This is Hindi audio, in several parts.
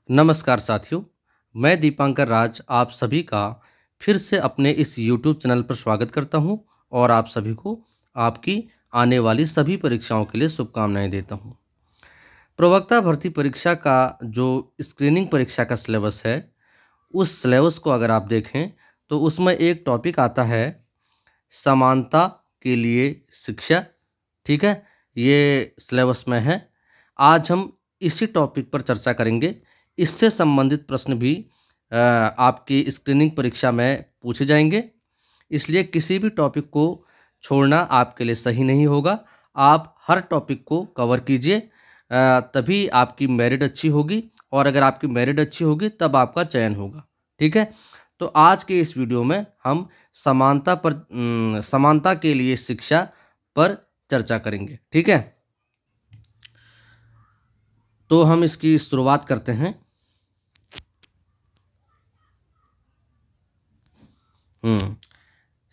नमस्कार साथियों, मैं दीपांकर राज आप सभी का फिर से अपने इस YouTube चैनल पर स्वागत करता हूं और आप सभी को आपकी आने वाली सभी परीक्षाओं के लिए शुभकामनाएं देता हूं। प्रवक्ता भर्ती परीक्षा का जो स्क्रीनिंग परीक्षा का सिलेबस है, उस सिलेबस को अगर आप देखें तो उसमें एक टॉपिक आता है समानता के लिए शिक्षा। ठीक है, ये सिलेबस में है। आज हम इसी टॉपिक पर चर्चा करेंगे। इससे संबंधित प्रश्न भी आपकी स्क्रीनिंग परीक्षा में पूछे जाएंगे, इसलिए किसी भी टॉपिक को छोड़ना आपके लिए सही नहीं होगा। आप हर टॉपिक को कवर कीजिए, तभी आपकी मेरिट अच्छी होगी, और अगर आपकी मेरिट अच्छी होगी तब आपका चयन होगा। ठीक है, तो आज के इस वीडियो में हम समानता के लिए शिक्षा पर चर्चा करेंगे। ठीक है, तो हम इसकी शुरुआत करते हैं।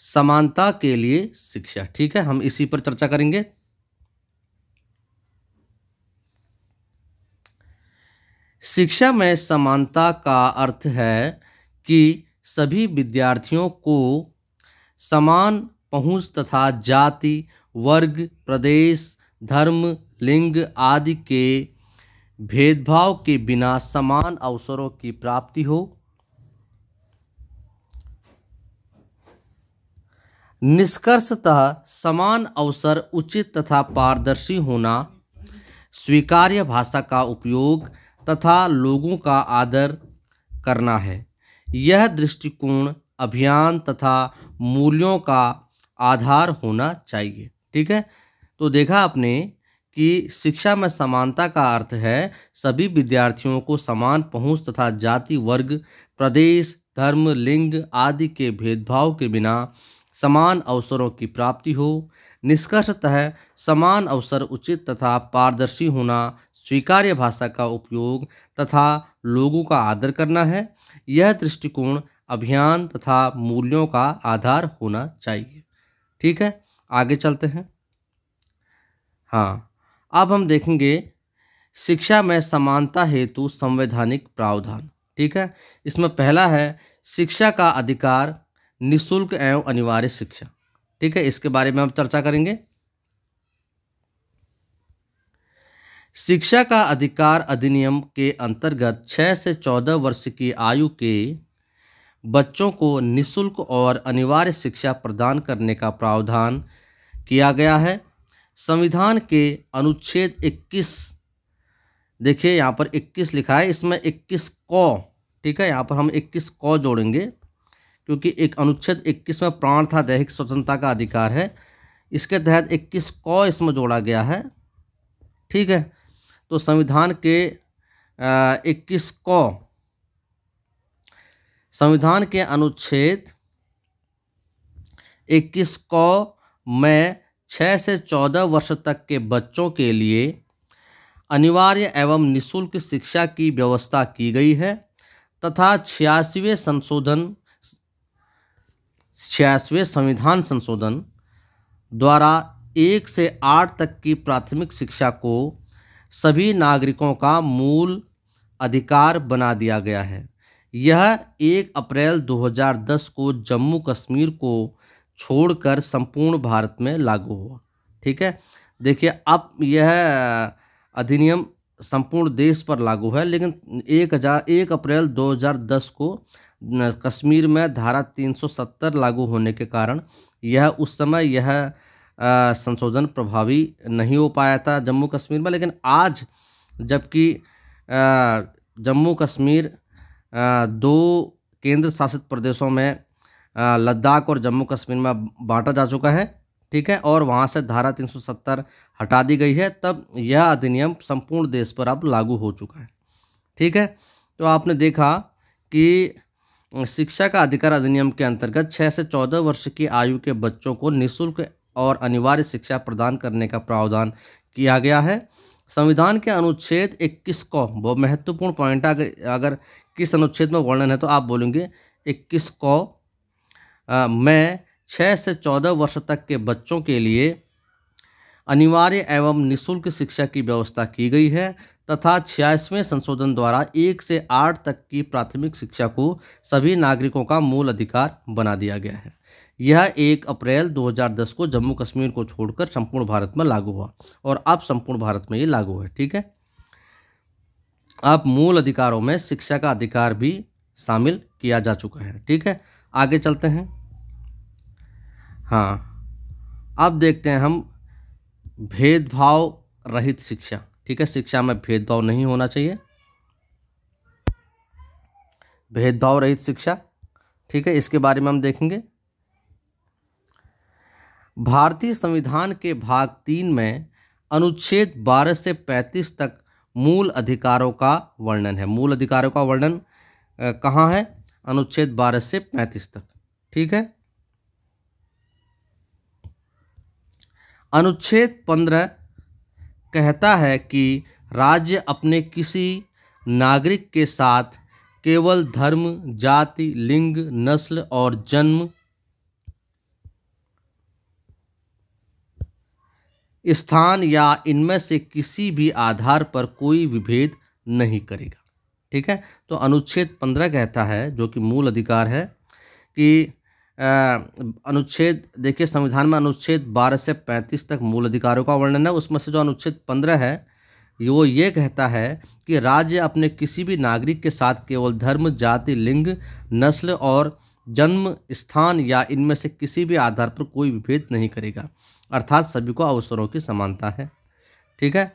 समानता के लिए शिक्षा। ठीक है, हम इसी पर चर्चा करेंगे। शिक्षा में समानता का अर्थ है कि सभी विद्यार्थियों को समान पहुंच तथा जाति, वर्ग, प्रदेश, धर्म, लिंग आदि के भेदभाव के बिना समान अवसरों की प्राप्ति हो। निष्कर्षतः समान अवसर, उचित तथा पारदर्शी होना, स्वीकार्य भाषा का उपयोग तथा लोगों का आदर करना है। यह दृष्टिकोण अभियान तथा मूल्यों का आधार होना चाहिए। ठीक है, तो देखा आपने कि शिक्षा में समानता का अर्थ है सभी विद्यार्थियों को समान पहुंच तथा जाति, वर्ग, प्रदेश, धर्म, लिंग आदि के भेदभाव के बिना समान अवसरों की प्राप्ति हो। निष्कर्षतः समान अवसर, उचित तथा पारदर्शी होना, स्वीकार्य भाषा का उपयोग तथा लोगों का आदर करना है। यह दृष्टिकोण अभियान तथा मूल्यों का आधार होना चाहिए। ठीक है, आगे चलते हैं। हाँ, अब हम देखेंगे शिक्षा में समानता हेतु संवैधानिक प्रावधान। ठीक है, इसमें पहला है शिक्षा का अधिकार, निःशुल्क एवं अनिवार्य शिक्षा। ठीक है, इसके बारे में हम चर्चा करेंगे। शिक्षा का अधिकार अधिनियम के अंतर्गत 6 से 14 वर्ष की आयु के बच्चों को निःशुल्क और अनिवार्य शिक्षा प्रदान करने का प्रावधान किया गया है। संविधान के अनुच्छेद 21, देखिए यहाँ पर 21 लिखा है, इसमें 21 क। ठीक है, यहाँ पर हम 21 क जोड़ेंगे क्योंकि एक अनुच्छेद 21 में प्राण था दैहिक स्वतंत्रता का अधिकार है, इसके तहत 21 क इसमें जोड़ा गया है। ठीक है, तो संविधान के 21 क, संविधान के अनुच्छेद 21 क में 6 से 14 वर्ष तक के बच्चों के लिए अनिवार्य एवं निःशुल्क शिक्षा की व्यवस्था की गई है तथा 86वें संविधान संशोधन द्वारा 1 से 8 तक की प्राथमिक शिक्षा को सभी नागरिकों का मूल अधिकार बना दिया गया है। यह 1 अप्रैल 2010 को जम्मू कश्मीर को छोड़कर संपूर्ण भारत में लागू हुआ। ठीक है, देखिए अब यह अधिनियम संपूर्ण देश पर लागू है, लेकिन 1 अप्रैल 2010 को कश्मीर में धारा 370 लागू होने के कारण यह उस समय यह संशोधन प्रभावी नहीं हो पाया था जम्मू कश्मीर में। लेकिन आज जबकि जम्मू कश्मीर 2 केंद्र शासित प्रदेशों में लद्दाख और जम्मू कश्मीर में बांटा जा चुका है। ठीक है, और वहाँ से धारा 370 हटा दी गई है, तब यह अधिनियम संपूर्ण देश पर अब लागू हो चुका है। ठीक है, तो आपने देखा कि शिक्षा का अधिकार अधिनियम के अंतर्गत 6 से 14 वर्ष की आयु के बच्चों को निःशुल्क और अनिवार्य शिक्षा प्रदान करने का प्रावधान किया गया है। संविधान के अनुच्छेद 21 को, बहुत महत्वपूर्ण पॉइंट, अगर किस अनुच्छेद में वर्णन है तो आप बोलेंगे 21 को में 6 से 14 वर्ष तक के बच्चों के लिए अनिवार्य एवं निःशुल्क शिक्षा की व्यवस्था की गई है तथा 86वें संशोधन द्वारा 1 से 8 तक की प्राथमिक शिक्षा को सभी नागरिकों का मूल अधिकार बना दिया गया है। यह 1 अप्रैल 2010 को जम्मू कश्मीर को छोड़कर संपूर्ण भारत में लागू हुआ और अब संपूर्ण भारत में ये लागू है। ठीक है, अब मूल अधिकारों में शिक्षा का अधिकार भी शामिल किया जा चुका है। ठीक है, आगे चलते हैं। हाँ, अब देखते हैं हम भेदभाव रहित शिक्षा। ठीक है, शिक्षा में भेदभाव नहीं होना चाहिए, भेदभाव रहित शिक्षा। ठीक है, इसके बारे में हम देखेंगे। भारतीय संविधान के भाग 3 में अनुच्छेद 12 से 35 तक मूल अधिकारों का वर्णन है। मूल अधिकारों का वर्णन कहाँ है? अनुच्छेद 12 से 35 तक। ठीक है, अनुच्छेद 15 कहता है कि राज्य अपने किसी नागरिक के साथ केवल धर्म, जाति, लिंग, नस्ल और जन्म स्थान या इनमें से किसी भी आधार पर कोई विभेद नहीं करेगा। ठीक है, तो अनुच्छेद 15 कहता है, जो कि मूल अधिकार है, कि अनुच्छेद देखिए संविधान में अनुच्छेद 12 से 35 तक मूल अधिकारों का वर्णन है। उसमें से जो अनुच्छेद 15 है वो ये कहता है कि राज्य अपने किसी भी नागरिक के साथ केवल धर्म, जाति, लिंग, नस्ल और जन्म स्थान या इनमें से किसी भी आधार पर कोई विभेद नहीं करेगा, अर्थात सभी को अवसरों की समानता है। ठीक है,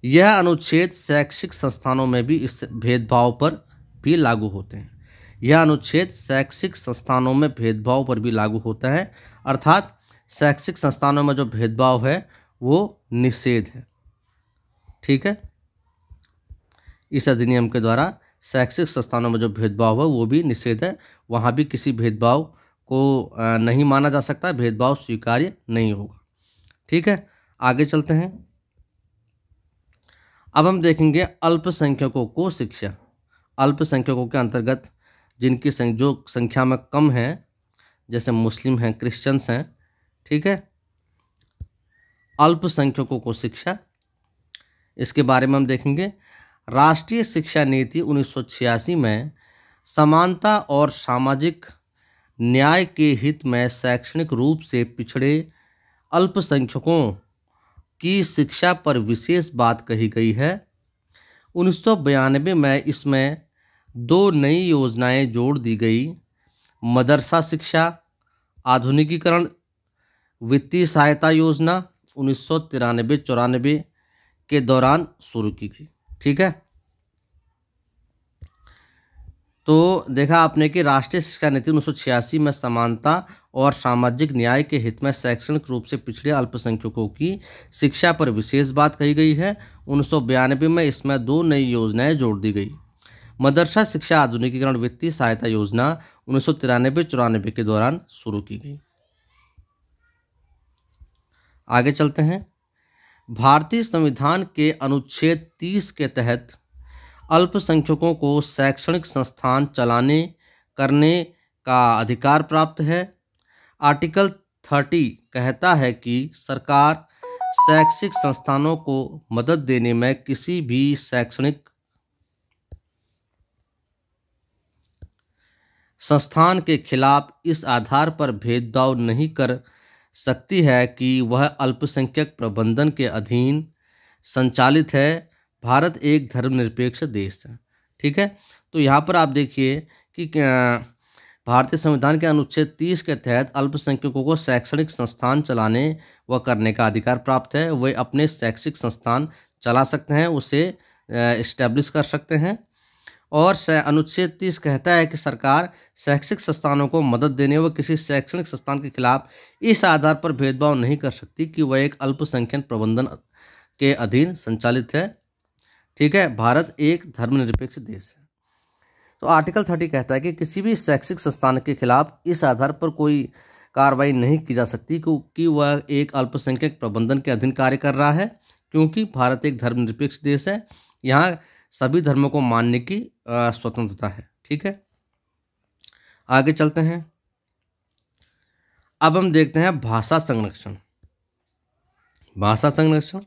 यह अनुच्छेद शैक्षिक संस्थानों में भी इस भेदभाव पर भी लागू होते हैं। यह अनुच्छेद शैक्षिक संस्थानों में भेदभाव पर भी लागू होता है, अर्थात शैक्षिक संस्थानों में जो भेदभाव है वो निषेध है। ठीक है, इस अधिनियम के द्वारा शैक्षिक संस्थानों में जो भेदभाव है वो भी निषेध है। वहाँ भी किसी भेदभाव को नहीं माना जा सकता, भेदभाव स्वीकार्य नहीं होगा। ठीक है, आगे चलते हैं। अब हम देखेंगे अल्पसंख्यकों को शिक्षा। अल्पसंख्यकों के अंतर्गत जिनकी जो संख्या में कम है, जैसे मुस्लिम हैं, क्रिश्चियंस हैं। ठीक है, अल्पसंख्यकों को शिक्षा, इसके बारे में हम देखेंगे। राष्ट्रीय शिक्षा नीति 1986 में समानता और सामाजिक न्याय के हित में शैक्षणिक रूप से पिछड़े अल्पसंख्यकों की शिक्षा पर विशेष बात कही गई है। 1992 में इसमें 2 नई योजनाएं जोड़ दी गई। मदरसा शिक्षा आधुनिकीकरण वित्तीय सहायता योजना 1993-94 के दौरान शुरू की गई। ठीक है, तो देखा आपने कि राष्ट्रीय शिक्षा नीति 1986 में समानता और सामाजिक न्याय के हित में शैक्षणिक रूप से पिछड़े अल्पसंख्यकों की शिक्षा पर विशेष बात कही गई है। 1992 में इसमें 2 नई योजनाएं जोड़ दी गई। मदरसा शिक्षा आधुनिकीकरण वित्तीय सहायता योजना 1993-94 के दौरान शुरू की गई। आगे चलते हैं। भारतीय संविधान के अनुच्छेद 30 के तहत अल्पसंख्यकों को शैक्षणिक संस्थान चलाने करने का अधिकार प्राप्त है। आर्टिकल 30 कहता है कि सरकार शैक्षिक संस्थानों को मदद देने में किसी भी शैक्षणिक संस्थान के खिलाफ इस आधार पर भेदभाव नहीं कर सकती है कि वह अल्पसंख्यक प्रबंधन के अधीन संचालित है। भारत एक धर्मनिरपेक्ष देश है। ठीक है, तो यहाँ पर आप देखिए कि भारतीय संविधान के अनुच्छेद 30 के तहत अल्पसंख्यकों को शैक्षणिक संस्थान चलाने व करने का अधिकार प्राप्त है। वे अपने शैक्षिक संस्थान चला सकते हैं, उसे इस्टेब्लिश कर सकते हैं। और अनुच्छेद 30 कहता है कि सरकार शैक्षिक संस्थानों को मदद देने व किसी शैक्षणिक संस्थान के खिलाफ इस आधार पर भेदभाव नहीं कर सकती कि वह एक अल्पसंख्यक प्रबंधन के अधीन संचालित है। ठीक है, भारत एक धर्मनिरपेक्ष देश है। तो आर्टिकल 30 कहता है कि किसी भी शैक्षिक संस्थान के खिलाफ इस आधार पर कोई कार्रवाई नहीं की जा सकती क्योंकि वह एक अल्पसंख्यक प्रबंधन के अधीन कार्य कर रहा है, क्योंकि भारत एक धर्मनिरपेक्ष देश है। यहाँ सभी धर्मों को मानने की स्वतंत्रता है। ठीक है, आगे चलते हैं। अब हम देखते हैं भाषा संरक्षण। भाषा संरक्षण।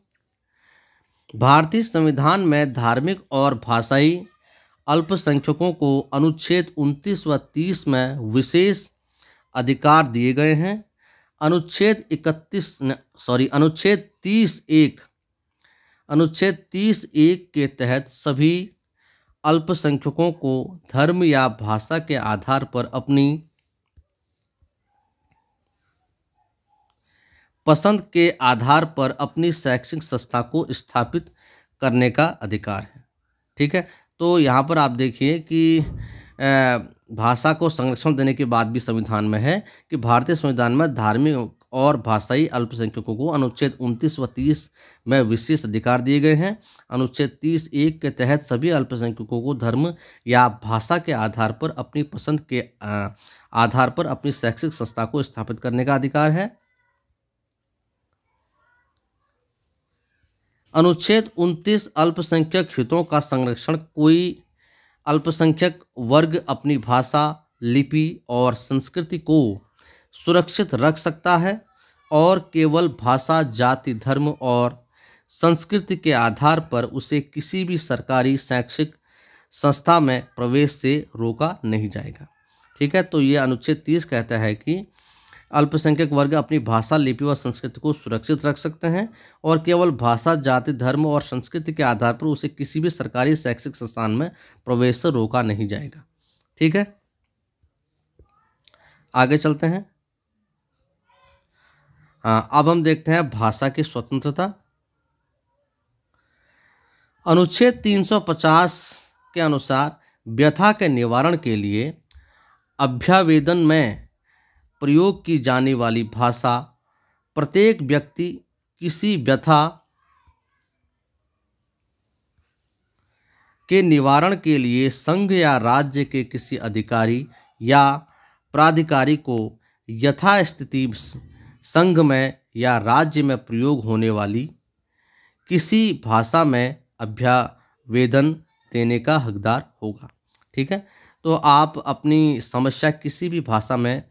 भारतीय संविधान में धार्मिक और भाषाई अल्पसंख्यकों को अनुच्छेद 29 व 30 में विशेष अधिकार दिए गए हैं। अनुच्छेद 30(1) के तहत सभी अल्पसंख्यकों को धर्म या भाषा के आधार पर अपनी पसंद के आधार पर अपनी शैक्षिक संस्था को स्थापित करने का अधिकार है। ठीक है, तो यहाँ पर आप देखिए कि भाषा को संरक्षण देने के बाद भी संविधान में है कि भारतीय संविधान में धार्मिक और भाषाई अल्पसंख्यकों को अनुच्छेद 29 व 30 में विशेष अधिकार दिए गए हैं। अनुच्छेद 30(1) के तहत सभी अल्पसंख्यकों को धर्म या भाषा के आधार पर अपनी पसंद के आधार पर अपनी शैक्षिक संस्था को स्थापित करने का अधिकार है। अनुच्छेद 29 अल्पसंख्यक हितों का संरक्षण। कोई अल्पसंख्यक वर्ग अपनी भाषा, लिपि और संस्कृति को सुरक्षित रख सकता है और केवल भाषा, जाति, धर्म और संस्कृति के आधार पर उसे किसी भी सरकारी शैक्षिक संस्था में प्रवेश से रोका नहीं जाएगा। ठीक है, तो ये अनुच्छेद 30 कहता है कि अल्पसंख्यक वर्ग अपनी भाषा, लिपि व संस्कृति को सुरक्षित रख सकते हैं और केवल भाषा, जाति, धर्म और संस्कृति के आधार पर उसे किसी भी सरकारी शैक्षिक संस्थान में प्रवेश से रोका नहीं जाएगा। ठीक है, आगे चलते हैं। हाँ, अब हम देखते हैं भाषा की स्वतंत्रता। अनुच्छेद 350 के अनुसार व्यथा के निवारण के लिए अभ्यावेदन में प्रयोग की जाने वाली भाषा प्रत्येक व्यक्ति किसी व्यथा के निवारण के लिए संघ या राज्य के किसी अधिकारी या प्राधिकारी को यथास्थिति संघ में या राज्य में प्रयोग होने वाली किसी भाषा में अभ्यावेदन देने का हकदार होगा। ठीक है, तो आप अपनी समस्या किसी भी भाषा में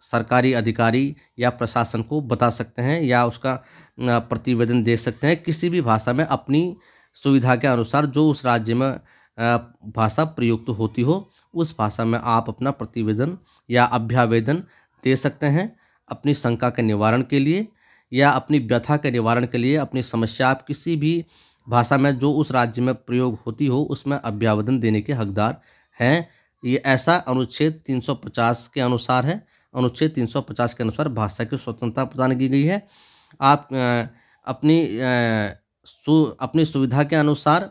सरकारी अधिकारी या प्रशासन को बता सकते हैं या उसका प्रतिवेदन दे सकते हैं किसी भी भाषा में अपनी सुविधा के अनुसार। जो उस राज्य में भाषा प्रयुक्त होती हो उस भाषा में आप अपना प्रतिवेदन या अभ्यावेदन दे सकते हैं अपनी शंका के निवारण के लिए या अपनी व्यथा के निवारण के लिए। अपनी समस्या आप किसी भी भाषा में जो उस राज्य में प्रयोग होती हो उसमें अभ्यावेदन देने के हकदार हैं। ये ऐसा अनुच्छेद 350 के अनुसार है। अनुच्छेद 350 के अनुसार भाषा की स्वतंत्रता प्रदान की गई है। आप अपनी सुविधा के अनुसार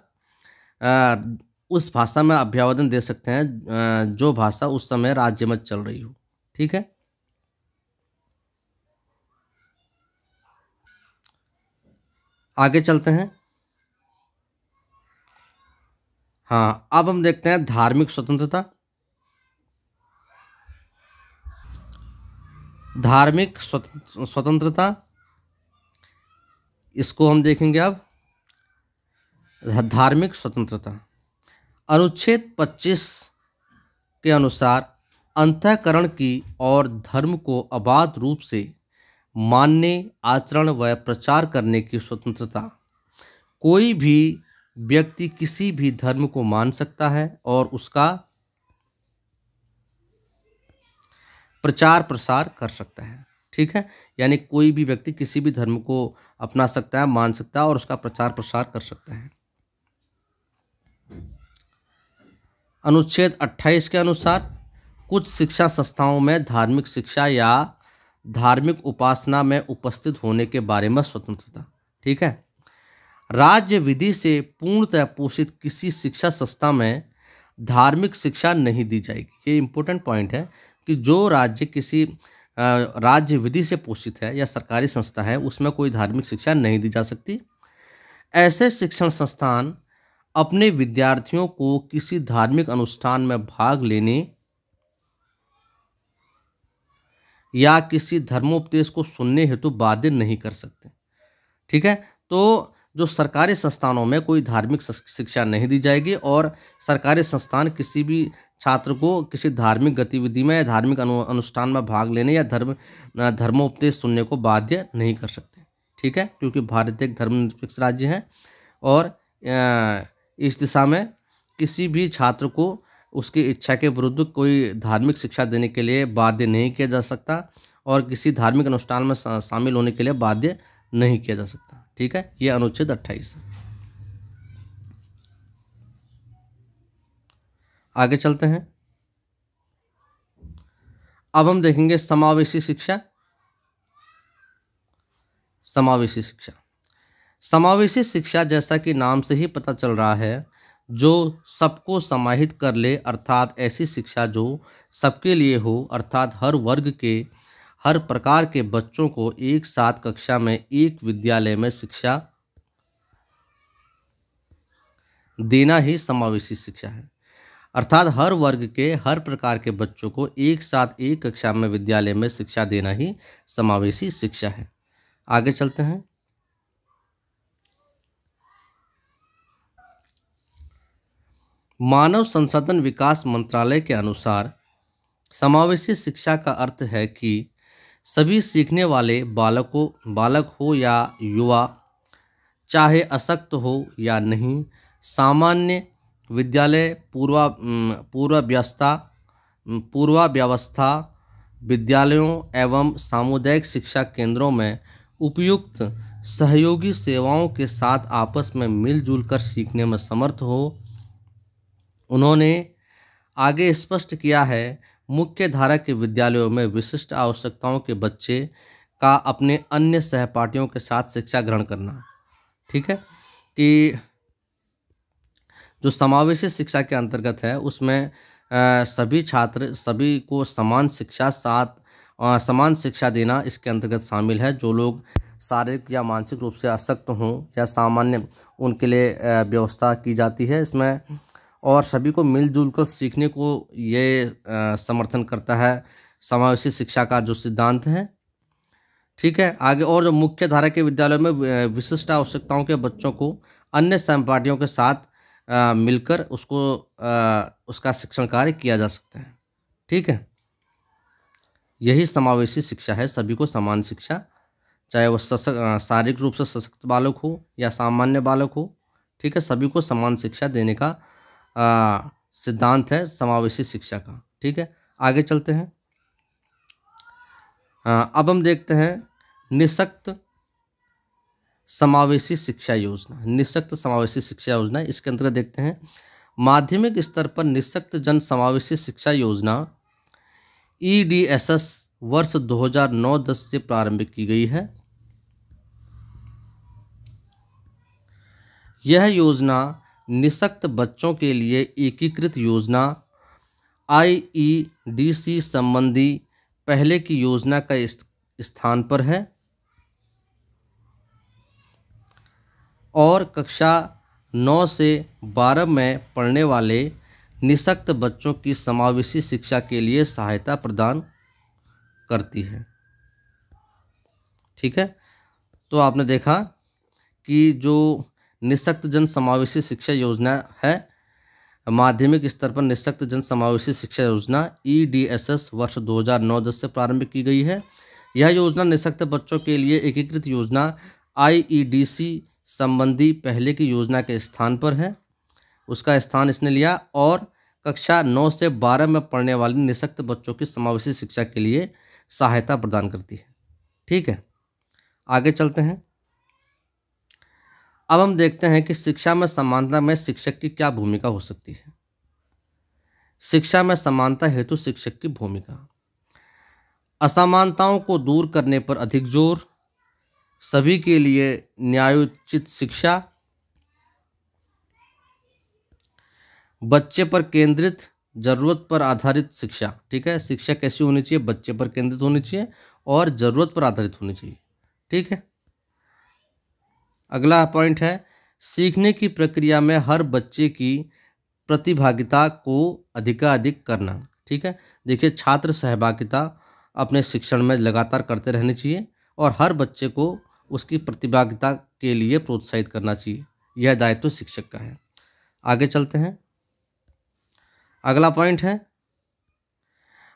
उस भाषा में अभ्यावेदन दे सकते हैं जो भाषा उस समय राज्य में चल रही हो। ठीक है, आगे चलते हैं। हाँ, अब हम देखते हैं धार्मिक स्वतंत्रता। धार्मिक स्वतंत्रता इसको हम देखेंगे अब। धार्मिक स्वतंत्रता अनुच्छेद 25 के अनुसार अंतःकरण की और धर्म को अबाध रूप से मानने, आचरण व प्रचार करने की स्वतंत्रता। कोई भी व्यक्ति किसी भी धर्म को मान सकता है और उसका प्रचार प्रसार कर सकता है। ठीक है, यानी कोई भी व्यक्ति किसी भी धर्म को अपना सकता है, मान सकता है और उसका प्रचार प्रसार कर सकता है। अनुच्छेद 28 के अनुसार कुछ शिक्षा संस्थाओं में धार्मिक शिक्षा या धार्मिक उपासना में उपस्थित होने के बारे में स्वतंत्रता। ठीक है, राज्य विधि से पूर्णतः पोषित किसी शिक्षा संस्था में धार्मिक शिक्षा नहीं दी जाएगी। ये इम्पोर्टेंट पॉइंट है कि जो राज्य किसी राज्य विधि से पोषित है या सरकारी संस्था है उसमें कोई धार्मिक शिक्षा नहीं दी जा सकती। ऐसे शिक्षण संस्थान अपने विद्यार्थियों को किसी धार्मिक अनुष्ठान में भाग लेने या किसी धर्मोपदेश को सुनने हेतु बाध्य नहीं कर सकते। ठीक है, तो जो सरकारी संस्थानों में कोई धार्मिक शिक्षा नहीं दी जाएगी और सरकारी संस्थान किसी भी छात्र को किसी धार्मिक गतिविधि में या धार्मिक अनुष्ठान में भाग लेने या धर्मोपदेश सुनने को बाध्य नहीं कर सकते। ठीक है, क्योंकि भारत एक धर्मनिरपेक्ष राज्य है और इस दिशा में किसी भी छात्र को उसकी इच्छा के विरुद्ध कोई धार्मिक शिक्षा देने के लिए बाध्य नहीं किया जा सकता और किसी धार्मिक अनुष्ठान में शामिल होने के लिए बाध्य नहीं किया जा सकता। ठीक है, ये अनुच्छेद 28 है। आगे चलते हैं। अब हम देखेंगे समावेशी शिक्षा। समावेशी शिक्षा, समावेशी शिक्षा जैसा कि नाम से ही पता चल रहा है, जो सबको समाहित कर ले, अर्थात ऐसी शिक्षा जो सबके लिए हो, अर्थात हर वर्ग के, हर प्रकार के बच्चों को एक साथ कक्षा में एक विद्यालय में शिक्षा देना ही समावेशी शिक्षा है। अर्थात हर वर्ग के, हर प्रकार के बच्चों को एक साथ एक कक्षा में विद्यालय में शिक्षा देना ही समावेशी शिक्षा है। आगे चलते हैं। मानव संसाधन विकास मंत्रालय के अनुसार समावेशी शिक्षा का अर्थ है कि सभी सीखने वाले बालक हो या युवा, चाहे अशक्त हो या नहीं, सामान्य विद्यालय, पूर्वावस्था विद्यालयों एवं सामुदायिक शिक्षा केंद्रों में उपयुक्त सहयोगी सेवाओं के साथ आपस में मिलजुल कर सीखने में समर्थ हो। उन्होंने आगे स्पष्ट किया है, मुख्य धारा के विद्यालयों में विशिष्ट आवश्यकताओं के बच्चे का अपने अन्य सहपाठियों के साथ शिक्षा ग्रहण करना। ठीक है, कि जो समावेशी शिक्षा के अंतर्गत है उसमें सभी छात्र, सभी को समान शिक्षा देना इसके अंतर्गत शामिल है। जो लोग शारीरिक या मानसिक रूप से अशक्त हों या सामान्य, उनके लिए व्यवस्था की जाती है इसमें, और सभी को मिलजुल कर सीखने को ये समर्थन करता है समावेशी शिक्षा का जो सिद्धांत है। ठीक है, आगे और जो मुख्य धारा के विद्यालयों में विशिष्ट आवश्यकताओं के बच्चों को अन्य सहपाठियों के साथ मिलकर उसका शिक्षण कार्य किया जा सकता है। ठीक है, यही समावेशी शिक्षा है, सभी को समान शिक्षा, चाहे वो शारीरिक रूप से सशक्त बालक हो या सामान्य बालक हो। ठीक है, सभी को समान शिक्षा देने का सिद्धांत है समावेशी शिक्षा का। ठीक है, आगे चलते हैं। अब हम देखते हैं निःशक्त समावेशी शिक्षा योजना। निःशक्त समावेशी शिक्षा योजना, इसके अंतर्गत देखते हैं माध्यमिक स्तर पर निःशक्त जन समावेशी शिक्षा योजना EDSS वर्ष 2009-10 से प्रारंभ की गई है। यह योजना निःशक्त बच्चों के लिए एकीकृत योजना IEDC संबंधी पहले की योजना का स्थान पर है और कक्षा 9 से 12 में पढ़ने वाले निःशक्त बच्चों की समावेशी शिक्षा के लिए सहायता प्रदान करती है। ठीक है, तो आपने देखा कि जो निःशक्त जन समावेशी शिक्षा योजना है, माध्यमिक स्तर पर निःशक्त जन समावेशी शिक्षा योजना EDSS वर्ष 2009-10 से प्रारंभ की गई है। यह योजना निःशक्त बच्चों के लिए एकीकृत योजना IEDC संबंधी पहले की योजना के स्थान पर है, उसका स्थान इसने लिया, और कक्षा 9 से 12 में पढ़ने वाले निःशक्त बच्चों की समावेशी शिक्षा के लिए सहायता प्रदान करती है। ठीक है, आगे चलते हैं। अब हम देखते हैं कि शिक्षा में समानता में शिक्षक की क्या भूमिका हो सकती है। शिक्षा में समानता हेतु शिक्षक की भूमिका: असमानताओं को दूर करने पर अधिक जोर, सभी के लिए न्यायोचित शिक्षा, बच्चे पर केंद्रित, जरूरत पर आधारित शिक्षा। ठीक है, शिक्षा कैसी होनी चाहिए? बच्चे पर केंद्रित होनी चाहिए और ज़रूरत पर आधारित होनी चाहिए। ठीक है, अगला पॉइंट है सीखने की प्रक्रिया में हर बच्चे की प्रतिभागिता को अधिकाधिक करना। ठीक है, देखिए छात्र सहभागिता अपने शिक्षण में लगातार करते रहनी चाहिए और हर बच्चे को उसकी प्रतिभागिता के लिए प्रोत्साहित करना चाहिए। यह दायित्व शिक्षक का है। आगे चलते हैं। अगला पॉइंट है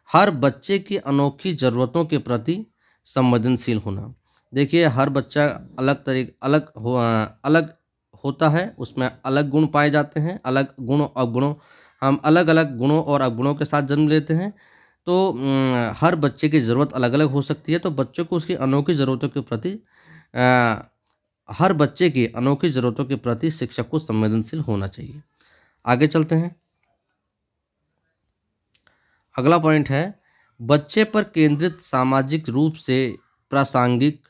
हर बच्चे की अनोखी ज़रूरतों के प्रति संवेदनशील होना। देखिए हर बच्चा अलग होता है, उसमें अलग गुण पाए जाते हैं, अलग गुण अवगुणों, हम अलग अलग गुणों और अवगुणों के साथ जन्म लेते हैं। तो हर बच्चे की ज़रूरत अलग अलग हो सकती है, तो बच्चों को उसकी अनोखी ज़रूरतों के प्रति हर बच्चे की अनोखी ज़रूरतों के प्रति शिक्षक को संवेदनशील होना चाहिए। आगे चलते हैं। अगला पॉइंट है, बच्चे पर केंद्रित सामाजिक रूप से प्रासंगिक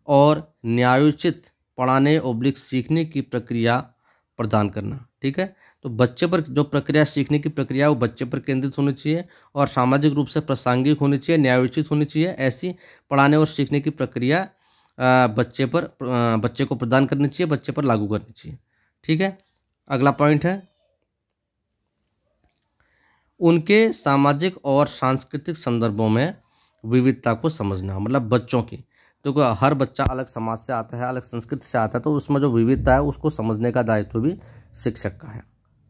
और न्यायोचित पढ़ाने ओब्लिक सीखने की प्रक्रिया प्रदान करना। ठीक है, तो बच्चे पर जो प्रक्रिया, सीखने की प्रक्रिया वो बच्चे पर केंद्रित होनी चाहिए और सामाजिक रूप से प्रासंगिक होनी चाहिए, न्यायोचित होनी चाहिए। ऐसी पढ़ाने और सीखने की प्रक्रिया बच्चे को प्रदान करनी चाहिए, बच्चे पर लागू करनी चाहिए। ठीक है, अगला पॉइंट है, उनके सामाजिक और सांस्कृतिक संदर्भों में विविधता को समझना। मतलब बच्चों की, तो हर बच्चा अलग समाज से आता है, अलग संस्कृति से आता है, तो उसमें जो विविधता है उसको समझने का दायित्व भी शिक्षक का है।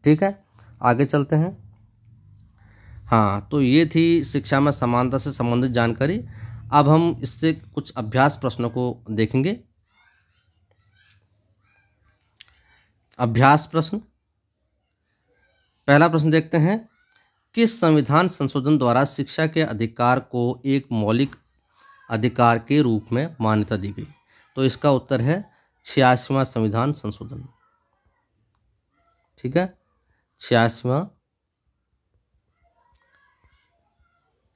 ठीक है, आगे चलते हैं। हाँ, तो ये थी शिक्षा में समानता से संबंधित जानकारी। अब हम इससे कुछ अभ्यास प्रश्नों को देखेंगे। अभ्यास प्रश्न, पहला प्रश्न देखते हैं, किस संविधान संशोधन द्वारा शिक्षा के अधिकार को एक मौलिक अधिकार के रूप में मान्यता दी गई? तो इसका उत्तर है 86वां संविधान संशोधन। ठीक है, 86वां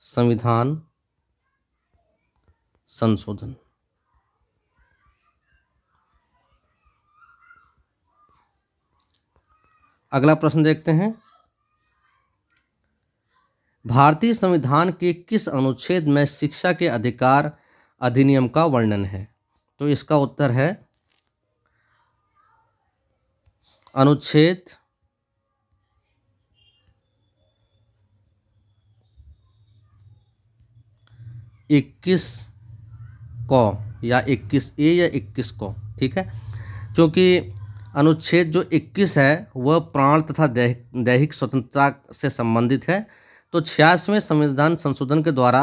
संविधान संशोधन। अगला प्रश्न देखते हैं, भारतीय संविधान के किस अनुच्छेद में शिक्षा के अधिकार अधिनियम का वर्णन है? तो इसका उत्तर है अनुच्छेद 21 को या 21A या 21 को। ठीक है, क्योंकि अनुच्छेद जो 21 है वह प्राण तथा दैहिक स्वतंत्रता से संबंधित है। तो 86वें संविधान संशोधन के द्वारा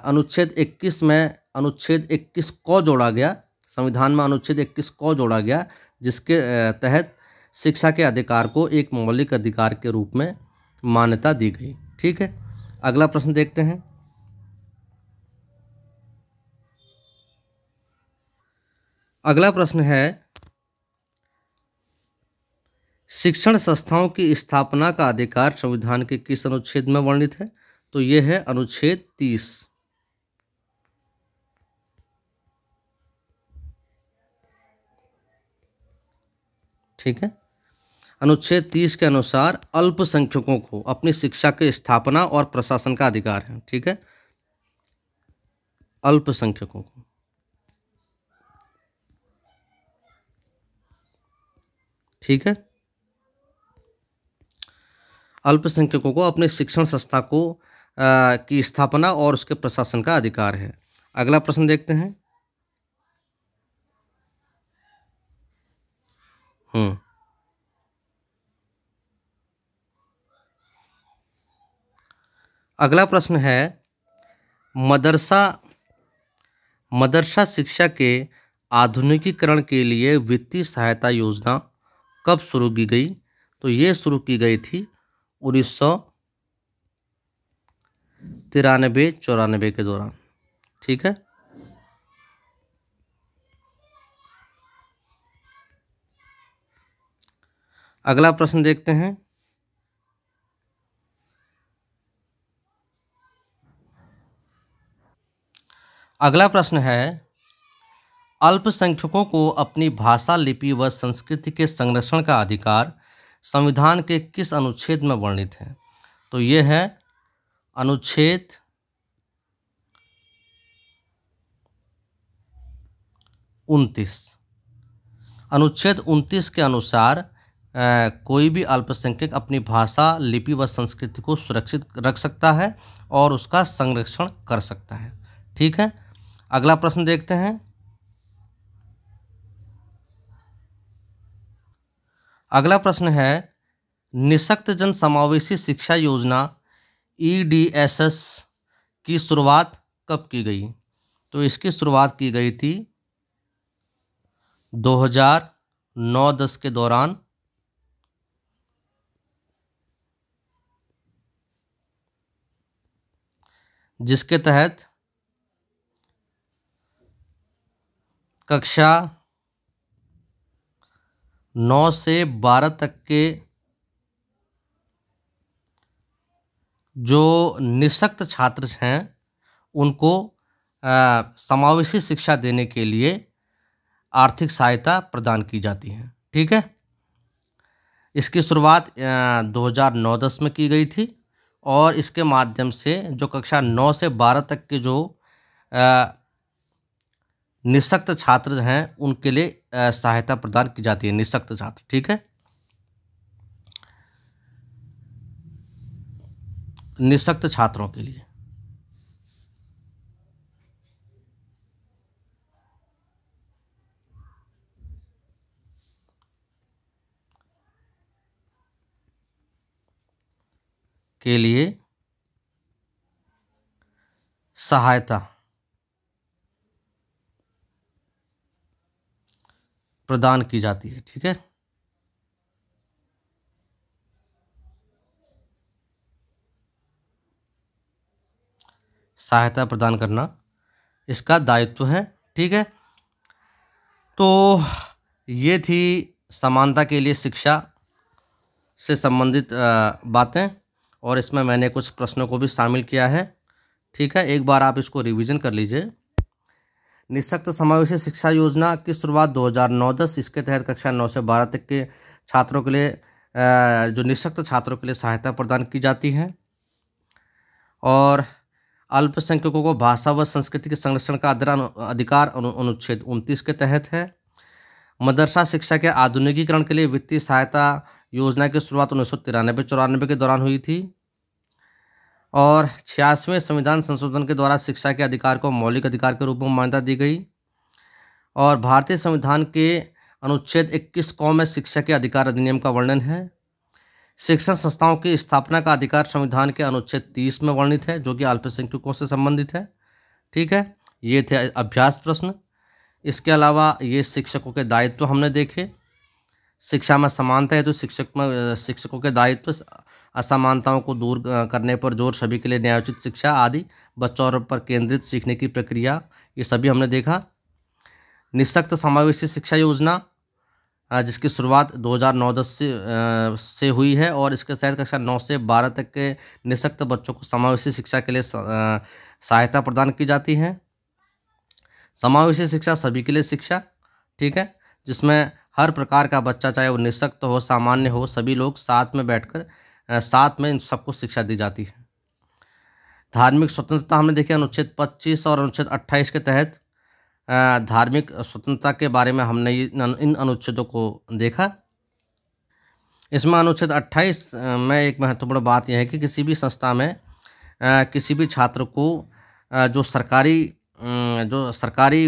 अनुच्छेद 21 में अनुच्छेद 21 को जोड़ा गया, संविधान में अनुच्छेद 21 को जोड़ा गया, जिसके तहत शिक्षा के अधिकार को एक मौलिक अधिकार के रूप में मान्यता दी गई। ठीक है, अगला प्रश्न देखते हैं। अगला प्रश्न है, शिक्षण संस्थाओं की स्थापना का अधिकार संविधान के किस अनुच्छेद में वर्णित है? तो यह है अनुच्छेद 30। ठीक है, अनुच्छेद 30 के अनुसार अल्पसंख्यकों को अपनी शिक्षा की स्थापना और प्रशासन का अधिकार है। ठीक है, अल्पसंख्यकों को। ठीक है, अल्पसंख्यकों को अपने शिक्षण संस्था को की स्थापना और उसके प्रशासन का अधिकार है। अगला प्रश्न देखते हैं। अगला प्रश्न है, मदरसा शिक्षा के आधुनिकीकरण के लिए वित्तीय सहायता योजना कब शुरू की गई? तो ये शुरू की गई थी 1993-94 के दौरान। ठीक है, अगला प्रश्न देखते हैं। अगला प्रश्न है, अल्पसंख्यकों को अपनी भाषा, लिपि व संस्कृति के संरक्षण का अधिकार संविधान के किस अनुच्छेद में वर्णित है? तो यह है अनुच्छेद 29। अनुच्छेद 29 के अनुसार कोई भी अल्पसंख्यक अपनी भाषा, लिपि व संस्कृति को सुरक्षित रख सकता है और उसका संरक्षण कर सकता है। ठीक है, अगला प्रश्न देखते हैं। अगला प्रश्न है, निःशक्त जन समावेशी शिक्षा योजना EDSS की शुरुआत कब की गई? तो इसकी शुरुआत की गई थी 2009-10 के दौरान, जिसके तहत कक्षा 9 से 12 तक के जो निःशक्त छात्र हैं उनको समावेशी शिक्षा देने के लिए आर्थिक सहायता प्रदान की जाती है। ठीक है, इसकी शुरुआत 2009-10 में की गई थी और इसके माध्यम से जो कक्षा 9 से 12 तक के जो निःशक्त छात्र हैं उनके लिए सहायता प्रदान की जाती है, निःशक्त छात्र। ठीक है, निःशक्त छात्रों के लिए। सहायता प्रदान की जाती है। ठीक है, सहायता प्रदान करना इसका दायित्व है। ठीक है, तो ये थी समानता के लिए शिक्षा से संबंधित बातें, और इसमें मैंने कुछ प्रश्नों को भी शामिल किया है। ठीक है, एक बार आप इसको रिवीजन कर लीजिए। निःशक्त समावेशी शिक्षा योजना की शुरुआत 2009-10, इसके तहत कक्षा 9 से 12 तक के छात्रों के लिए जो निःशक्त छात्रों के लिए सहायता प्रदान की जाती है। और अल्पसंख्यकों को भाषा व संस्कृति के संरक्षण का अधिकार अनुच्छेद 29 के तहत है। मदरसा शिक्षा के आधुनिकीकरण के लिए वित्तीय सहायता योजना की शुरुआत 1993-94 के दौरान हुई थी। और 86वें संविधान संशोधन के द्वारा शिक्षा के अधिकार को मौलिक अधिकार के रूप में मान्यता दी गई। और भारतीय संविधान के अनुच्छेद 21 क में शिक्षा के अधिकार अधिनियम का वर्णन है। शिक्षण संस्थाओं की स्थापना का अधिकार संविधान के अनुच्छेद 30 में वर्णित है, जो कि अल्पसंख्यकों से संबंधित है। ठीक है, ये थे अभ्यास प्रश्न। इसके अलावा ये शिक्षकों के दायित्व हमने देखे। शिक्षा में समानता है तो शिक्षकों के दायित्व, असमानताओं को दूर करने पर जोर, सभी के लिए न्यायोचित शिक्षा आदि, बच्चों पर केंद्रित सीखने की प्रक्रिया, ये सभी हमने देखा। निःशक्त समावेशी शिक्षा योजना जिसकी शुरुआत 2009-10 से हुई है और इसके तहत कक्षा 9 से 12 तक के निःशक्त बच्चों को समावेशी शिक्षा के लिए सहायता प्रदान की जाती है। समावेशी शिक्षा सभी के लिए शिक्षा, ठीक है, जिसमें हर प्रकार का बच्चा, चाहे वो निःशक्त हो, सामान्य हो, सभी लोग साथ में बैठकर साथ में इन सबको शिक्षा दी जाती है। धार्मिक स्वतंत्रता हमने देखी अनुच्छेद 25 और अनुच्छेद 28 के तहत धार्मिक स्वतंत्रता के बारे में हमने इन अनुच्छेदों को देखा। इसमें अनुच्छेद 28 में एक महत्वपूर्ण बात यह है कि किसी भी संस्था में किसी भी छात्र को जो सरकारी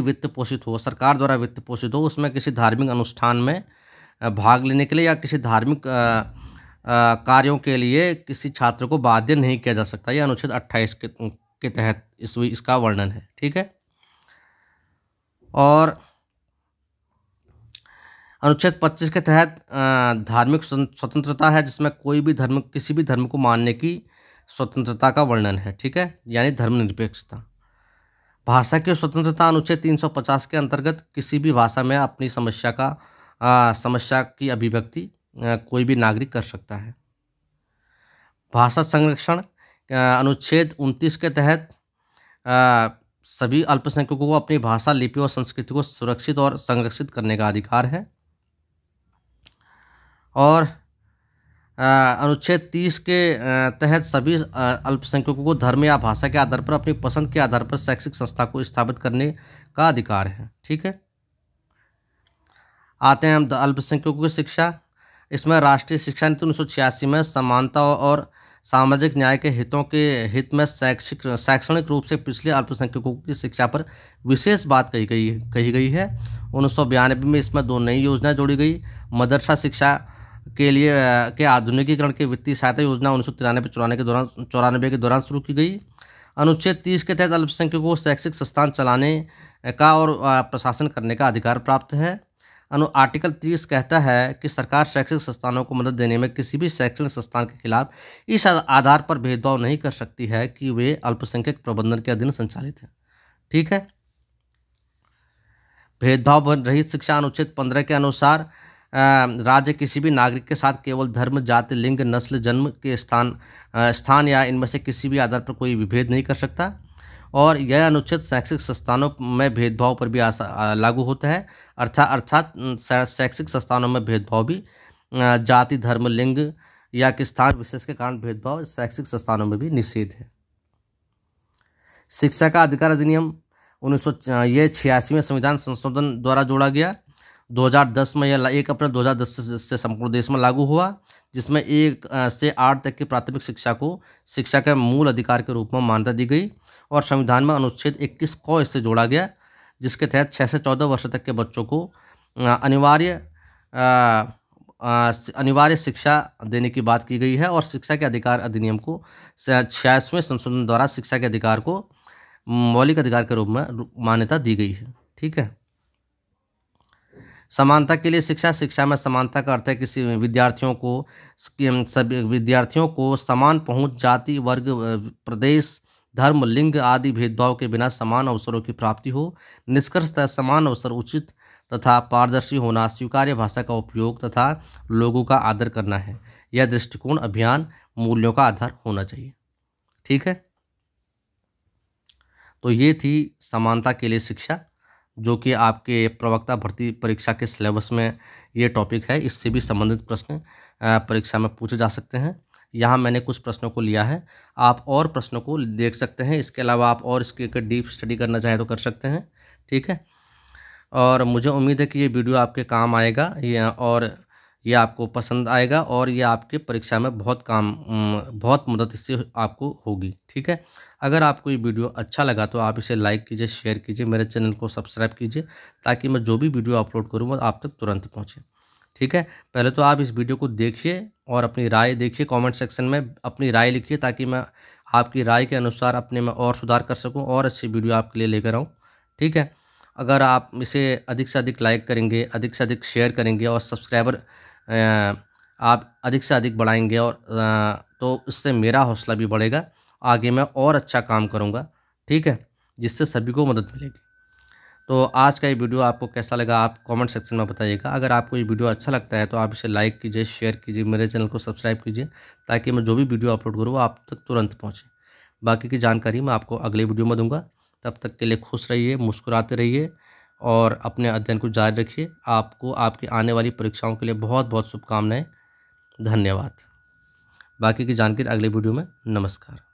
वित्त पोषित हो, सरकार द्वारा वित्त पोषित हो, उसमें किसी धार्मिक अनुष्ठान में भाग लेने के लिए या किसी धार्मिक कार्यों के लिए किसी छात्र को बाध्य नहीं किया जा सकता। यह अनुच्छेद 28 के तहत इसका वर्णन है। ठीक है, और अनुच्छेद 25 के तहत धार्मिक स्वतंत्रता है, जिसमें कोई भी धर्म, किसी भी धर्म को मानने की स्वतंत्रता का वर्णन है। ठीक है, यानी धर्मनिरपेक्षता। भाषा की स्वतंत्रता अनुच्छेद 350 के अंतर्गत किसी भी भाषा में अपनी समस्या की अभिव्यक्ति कोई भी नागरिक कर सकता है। भाषा संरक्षण अनुच्छेद 29 के तहत सभी अल्पसंख्यकों को अपनी भाषा, लिपि और संस्कृति को सुरक्षित और संरक्षित करने का अधिकार है। और अनुच्छेद 30 के तहत सभी अल्पसंख्यकों को धर्म या भाषा के आधार पर अपनी पसंद के आधार पर शैक्षिक संस्था को स्थापित करने का अधिकार है। ठीक है, आते हैं हम अल्पसंख्यकों की शिक्षा। इसमें राष्ट्रीय शिक्षा नीति 1986 में समानता और सामाजिक न्याय के हित में शैक्षणिक रूप से पिछले अल्पसंख्यकों की शिक्षा पर विशेष बात कही गई है। 1992 में इसमें 2 नई योजना जोड़ी गई। मदरसा शिक्षा के लिए के आधुनिकीकरण की वित्तीय सहायता योजना 1993-94 के दौरान शुरू की गई। अनुच्छेद 30 के तहत अल्पसंख्यकों को शैक्षिक संस्थान चलाने का और प्रशासन करने का अधिकार प्राप्त है। आर्टिकल 30 कहता है कि सरकार शैक्षिक संस्थानों को मदद देने में किसी भी शैक्षणिक संस्थान के खिलाफ इस आधार पर भेदभाव नहीं कर सकती है कि वे अल्पसंख्यक प्रबंधन के अधीन संचालित हैं। ठीक है। भेदभाव रहित शिक्षा अनुच्छेद 15 के अनुसार राज्य किसी भी नागरिक के साथ केवल धर्म, जाति, लिंग, नस्ल, जन्म के स्थान या इनमें से किसी भी आधार पर कोई विभेद नहीं कर सकता। और यह अनुच्छेद शैक्षिक संस्थानों में भेदभाव पर भी लागू होता है। अर्थात शैक्षिक संस्थानों में भेदभाव भी जाति, धर्म, लिंग या कि स्थान विशेष के कारण भेदभाव शैक्षिक संस्थानों में भी निषेध है। शिक्षा का अधिकार अधिनियम 86वें संविधान संशोधन द्वारा जोड़ा गया 2010 में। यह 1 अप्रैल 2010 से संपूर्ण देश में लागू हुआ, जिसमें 1 से 8 तक की प्राथमिक शिक्षा को शिक्षा के मूल अधिकार के रूप में मान्यता दी गई। और संविधान में अनुच्छेद 21 को इससे जोड़ा गया, जिसके तहत 6 से 14 वर्ष तक के बच्चों को अनिवार्य शिक्षा देने की बात की गई है। और शिक्षा के अधिकार अधिनियम को 86वें संशोधन द्वारा शिक्षा के अधिकार को मौलिक अधिकार के रूप में मान्यता दी गई है। ठीक है। समानता के लिए शिक्षा में समानता का अर्थ है किसी सभी विद्यार्थियों को समान पहुंच, जाति, वर्ग, प्रदेश, धर्म, लिंग आदि भेदभाव के बिना समान अवसरों की प्राप्ति हो। निष्कर्षतः समान अवसर उचित तथा पारदर्शी होना, स्वीकार्य भाषा का उपयोग तथा लोगों का आदर करना है। यह दृष्टिकोण अभियान मूल्यों का आधार होना चाहिए। ठीक है। तो ये थी समानता के लिए शिक्षा, जो कि आपके प्रवक्ता भर्ती परीक्षा के सिलेबस में ये टॉपिक है। इससे भी संबंधित प्रश्न परीक्षा में पूछे जा सकते हैं। यहाँ मैंने कुछ प्रश्नों को लिया है, आप और प्रश्नों को देख सकते हैं। इसके अलावा आप और इसके डीप स्टडी करना चाहें तो कर सकते हैं। ठीक है। और मुझे उम्मीद है कि ये वीडियो आपके काम आएगा और ये आपको पसंद आएगा और ये आपके परीक्षा में बहुत मदद इससे आपको होगी। ठीक है। अगर आपको ये वीडियो अच्छा लगा तो आप इसे लाइक कीजिए, शेयर कीजिए, मेरे चैनल को सब्सक्राइब कीजिए, ताकि मैं जो भी वीडियो अपलोड करूँ वो आप तक तुरंत पहुँचे। ठीक है। पहले तो आप इस वीडियो को देखिए और अपनी राय देखिए, कमेंट सेक्शन में अपनी राय लिखिए, ताकि मैं आपकी राय के अनुसार अपने में और सुधार कर सकूं और अच्छी वीडियो आपके लिए लेकर आऊं। ठीक है। अगर आप इसे अधिक से अधिक लाइक करेंगे, अधिक से अधिक शेयर करेंगे और सब्सक्राइबर आप अधिक से अधिक बढ़ाएंगे और तो इससे मेरा हौसला भी बढ़ेगा, आगे मैं और अच्छा काम करूँगा। ठीक है। जिससे सभी को मदद मिलेगी। तो आज का ये वीडियो आपको कैसा लगा आप कमेंट सेक्शन में बताइएगा। अगर आपको ये वीडियो अच्छा लगता है तो आप इसे लाइक कीजिए, शेयर कीजिए, मेरे चैनल को सब्सक्राइब कीजिए, ताकि मैं जो भी वीडियो अपलोड करूँ वो आप तक तुरंत पहुँचे। बाकी की जानकारी मैं आपको अगले वीडियो में दूंगा। तब तक के लिए खुश रहिए, मुस्कुराते रहिए और अपने अध्ययन को जारी रखिए। आपको आपकी आने वाली परीक्षाओं के लिए बहुत बहुत शुभकामनाएँ। धन्यवाद। बाकी की जानकारी अगले वीडियो में। नमस्कार।